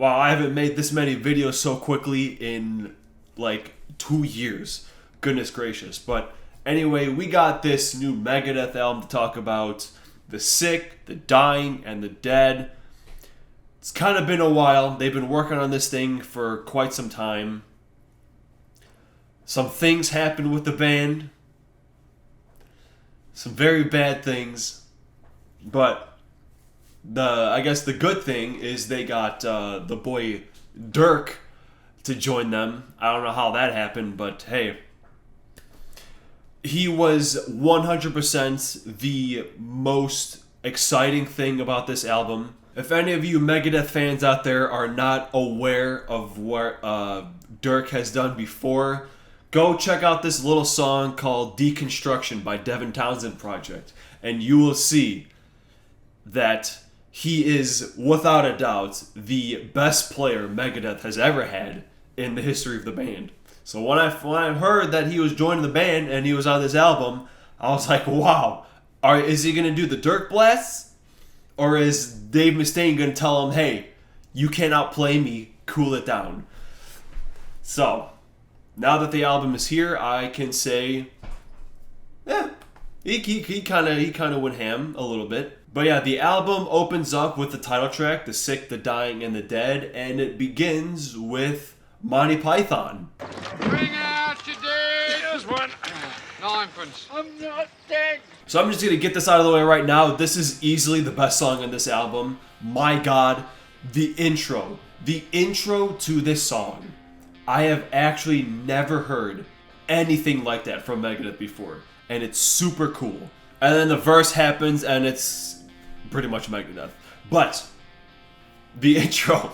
wow, I haven't made this many videos so quickly in like 2 years. Goodness gracious. But anyway, we got this new Megadeth album to talk about. The Sick, the Dying, and the Dead. It's kind of been a while. They've been working on this thing for quite some time. Some things happened with the band. Some very bad things. But I guess the good thing is they got the boy Dirk to join them. I don't know how that happened, but hey. He was 100% the most exciting thing about this album. If any of you Megadeth fans out there are not aware of what Dirk has done before, go check out this little song called Deconstruction by Devin Townsend Project, and you will see that he is, without a doubt, the best player Megadeth has ever had in the history of the band. So when I heard that he was joining the band and he was on this album, I was like, wow, is he going to do the Dirk blasts? Or is Dave Mustaine going to tell him, hey, you can't outplay me, cool it down? So, now that the album is here, I can say, he kind of went ham a little bit. But yeah, the album opens up with the title track, The Sick, the Dying, and the Dead, and it begins with Monty Python. Bring out your dead. Here's one. Ninepence. I'm not dead. So I'm just going to get this out of the way right now. This is easily the best song on this album. My God, the intro. The intro to this song. I have actually never heard anything like that from Megadeth before. And it's super cool. And then the verse happens and it's pretty much Megadeth. But the intro...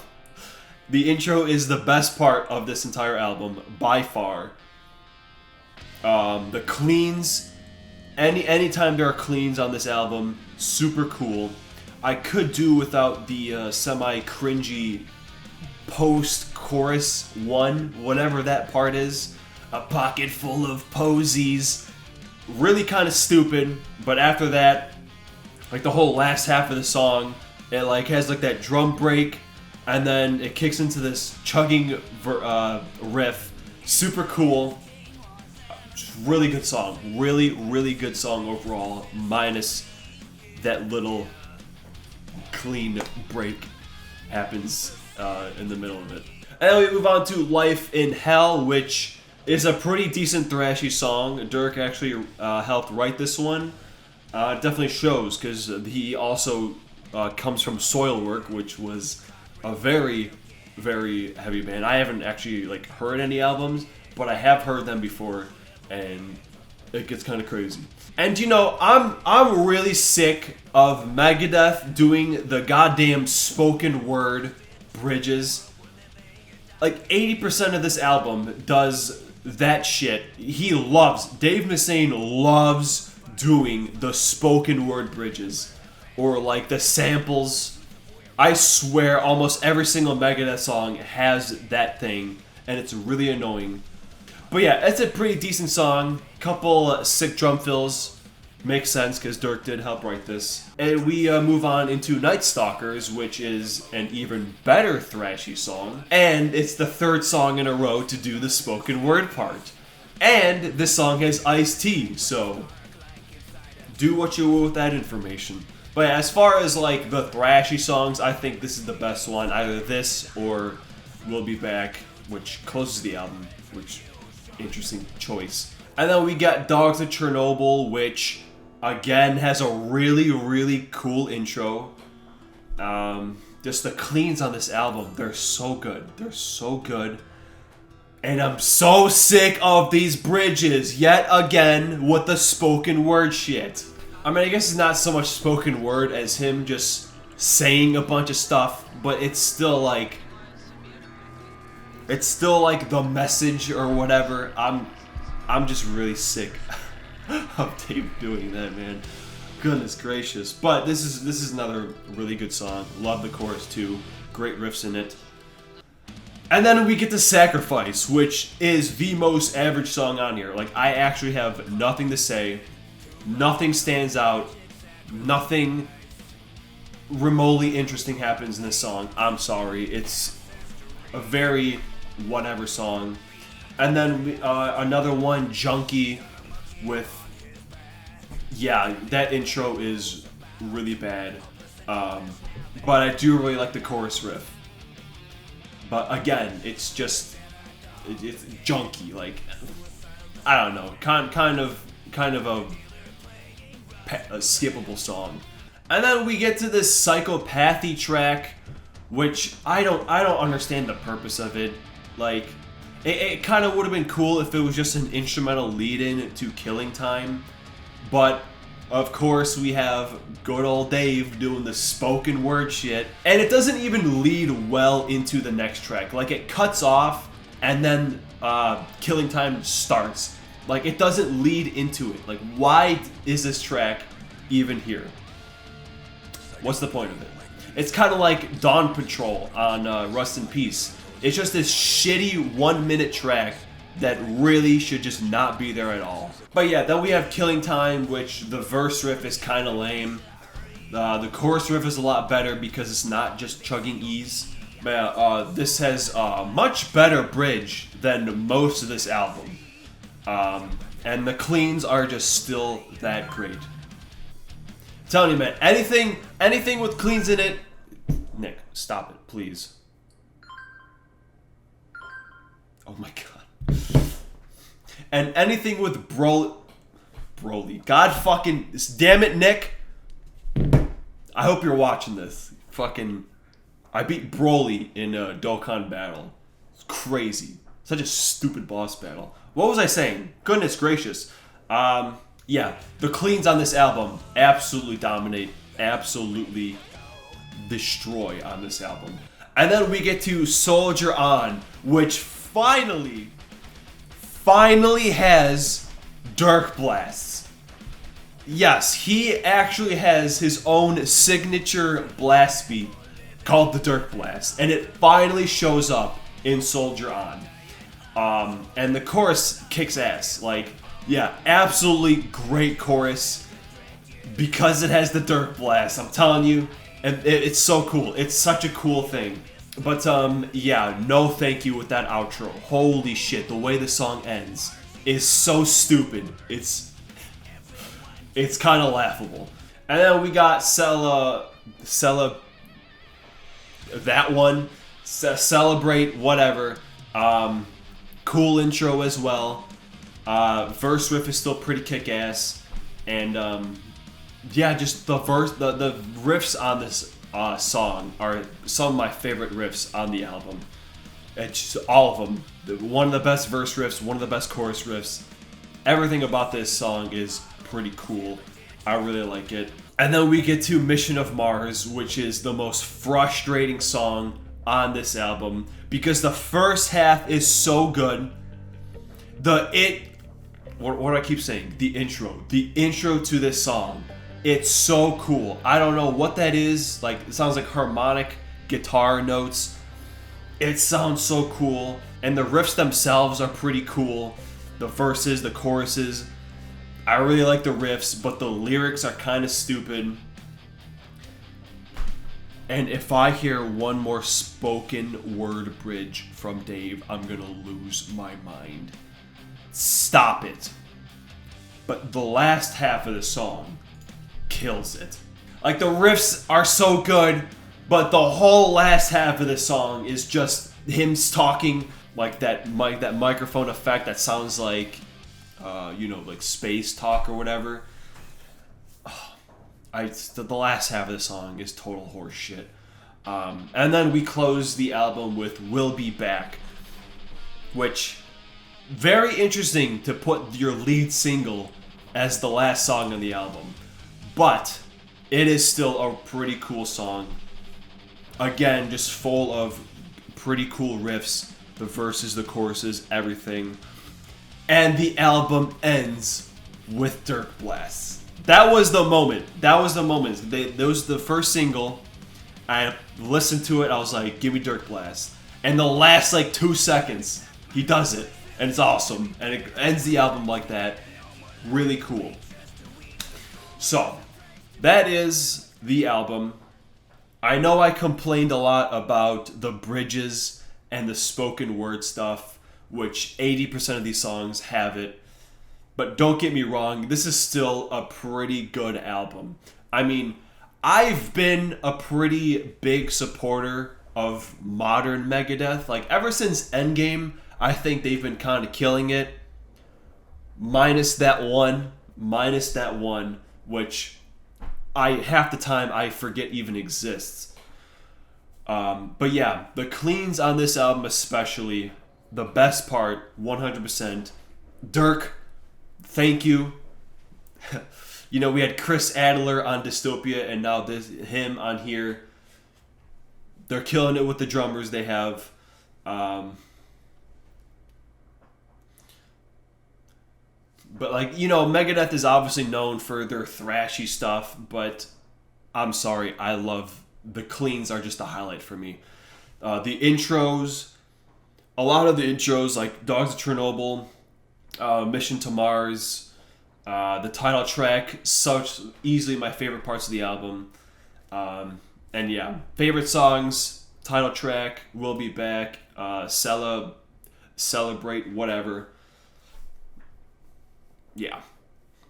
The intro is the best part of this entire album, by far. The cleans, anytime there are cleans on this album, super cool. I could do without the semi-cringy post-chorus one, whatever that part is. A pocket full of posies. Really kind of stupid, but after that, like the whole last half of the song, it like has like that drum break. And then it kicks into this chugging riff. Super cool. Just really good song. Really, really good song overall. Minus that little clean break happens in the middle of it. And then we move on to Life in Hell, which is a pretty decent thrashy song. Dirk actually helped write this one. It definitely shows because he also comes from Soilwork, which was a very, very heavy band. I haven't actually like heard any albums, but I have heard them before, and it gets kind of crazy. And you know, I'm really sick of Megadeth doing the goddamn spoken word bridges. Like 80% of this album does that shit. Dave Mustaine loves doing the spoken word bridges or like the samples. I swear almost every single Megadeth song has that thing, and it's really annoying. But yeah, it's a pretty decent song. Couple sick drum fills. Makes sense, because Dirk did help write this. And we move on into Night Stalkers, which is an even better thrashy song. And it's the third song in a row to do the spoken word part. And this song has Ice-T, so do what you will with that information. But as far as like the thrashy songs, I think this is the best one. Either this or We'll Be Back, which closes the album, which interesting choice. And then we got Dogs of Chernobyl, which again has a really, really cool intro. Just the cleans on this album, they're so good. They're so good. And I'm so sick of these bridges yet again with the spoken word shit. I mean, I guess it's not so much spoken word as him just saying a bunch of stuff, but it's still like the message or whatever. I'm just really sick of Dave doing that, man. Goodness gracious. But this is another really good song. Love the chorus too. Great riffs in it. And then we get to Sacrifice, which is the most average song on here. Like, I actually have nothing to say. Nothing stands out. Nothing remotely interesting happens in this song. I'm sorry. It's a very whatever song. And then another one, Junkie, with... Yeah, that intro is really bad. But I do really like the chorus riff. But again, it's just... It's junky. Like, I don't know. Kind of a skippable song. And then we get to this psychopathy track, which I don't understand the purpose of it. Like, it kind of would have been cool if it was just an instrumental lead-in to Killing Time. But, of course, we have good old Dave doing the spoken word shit. And it doesn't even lead well into the next track. Like, it cuts off, and then Killing Time starts. Like, it doesn't lead into it. Like, why is this track even here? What's the point of it? It's kind of like Dawn Patrol on Rust in Peace. It's just this shitty 1 minute track that really should just not be there at all. But yeah, then we have Killing Time, which the verse riff is kind of lame. The chorus riff is a lot better because it's not just chugging E's. But this has a much better bridge than most of this album. And the cleans are just still that great. I'm telling you, man, anything with cleans in it... Nick, stop it, please. Oh my god. And anything with Broly. God fucking... Damn it, Nick. I hope you're watching this. Fucking... I beat Broly in a Dokkan battle. It's crazy. Such a stupid boss battle. What was I saying? Goodness gracious. Yeah, the cleans on this album absolutely dominate, absolutely destroy on this album. And then we get to Soldier On, which finally has Dark Blasts. Yes, he actually has his own signature blast beat called the Dark Blast, and it finally shows up in Soldier On. And the chorus kicks ass. Like, yeah, absolutely great chorus because it has the Dark Blast. I'm telling you, and it's so cool. It's such a cool thing. But yeah, no thank you with that outro. Holy shit, the way the song ends is so stupid. It's kind of laughable. And then we got that one, Celebrate, whatever. Cool intro as well. Verse riff is still pretty kick-ass. And yeah, just the riffs on this song are some of my favorite riffs on the album. It's just all of them. One of the best verse riffs, one of the best chorus riffs. Everything about this song is pretty cool. I really like it. And then we get to Mission of Mars, which is the most frustrating song on this album because the first half is so good. What do I keep saying? The intro to this song. It's so cool. I don't know what that is. Like, it sounds like harmonic guitar notes. It sounds so cool. And the riffs themselves are pretty cool. The verses, the choruses. I really like the riffs, but the lyrics are kind of stupid. And if I hear one more spoken word bridge from Dave, I'm gonna lose my mind. Stop it. But the last half of the song kills it. Like, the riffs are so good, but the whole last half of the song is just him talking like that microphone effect that sounds like, like space talk or whatever. The last half of the song is total horse shit. And then we close the album with We'll Be Back, which, very interesting to put your lead single as the last song on the album. But it is still a pretty cool song. Again, just full of pretty cool riffs, the verses, the choruses, everything. And the album ends with Dark Blasts. That was the moment. That was the first single. I listened to it. I was like, give me Dark Blast. And the last 2 seconds, he does it. And it's awesome. And it ends the album like that. Really cool. So, that is the album. I know I complained a lot about the bridges and the spoken word stuff, which 80% of these songs have it. But don't get me wrong, this is still a pretty good album. I mean, I've been a pretty big supporter of modern Megadeth. Like, ever since Endgame, I think they've been kind of killing it. Minus that one, which half the time I forget even exists. But yeah, the cleans on this album especially, the best part, 100%. Dirk, thank you. You know, we had Chris Adler on Dystopia, and now him on here. They're killing it with the drummers they have. But, like, you know, Megadeth is obviously known for their thrashy stuff, but I'm sorry, I love the cleans are just a highlight for me. The intros, a lot of the intros, like Dogs of Chernobyl, Mission to Mars, the title track, such easily my favorite parts of the album. And yeah, favorite songs, title track, We'll Be Back, Celebrate, whatever. Yeah.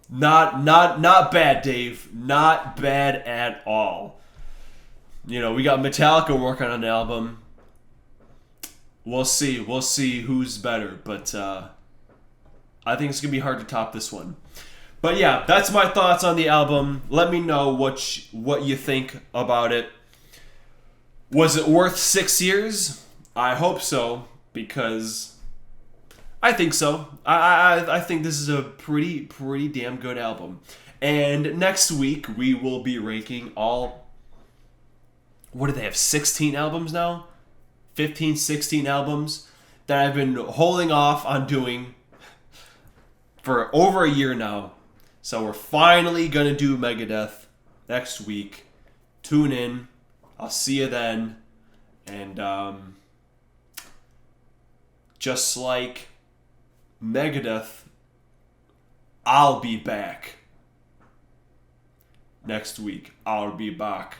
Not bad, Dave. Not bad at all. You know, we got Metallica working on an album. We'll see who's better, but I think it's going to be hard to top this one. But yeah, that's my thoughts on the album. Let me know what you think about it. Was it worth 6 years? I hope so, because I think so. I think this is a pretty damn good album. And next week we will be ranking all... What do they have, 16 albums now? 15, 16 albums that I've been holding off on doing for over a year now. So we're finally going to do Megadeth next week. Tune in. I'll see you then. And just like Megadeth, I'll be back. Next week, I'll be back.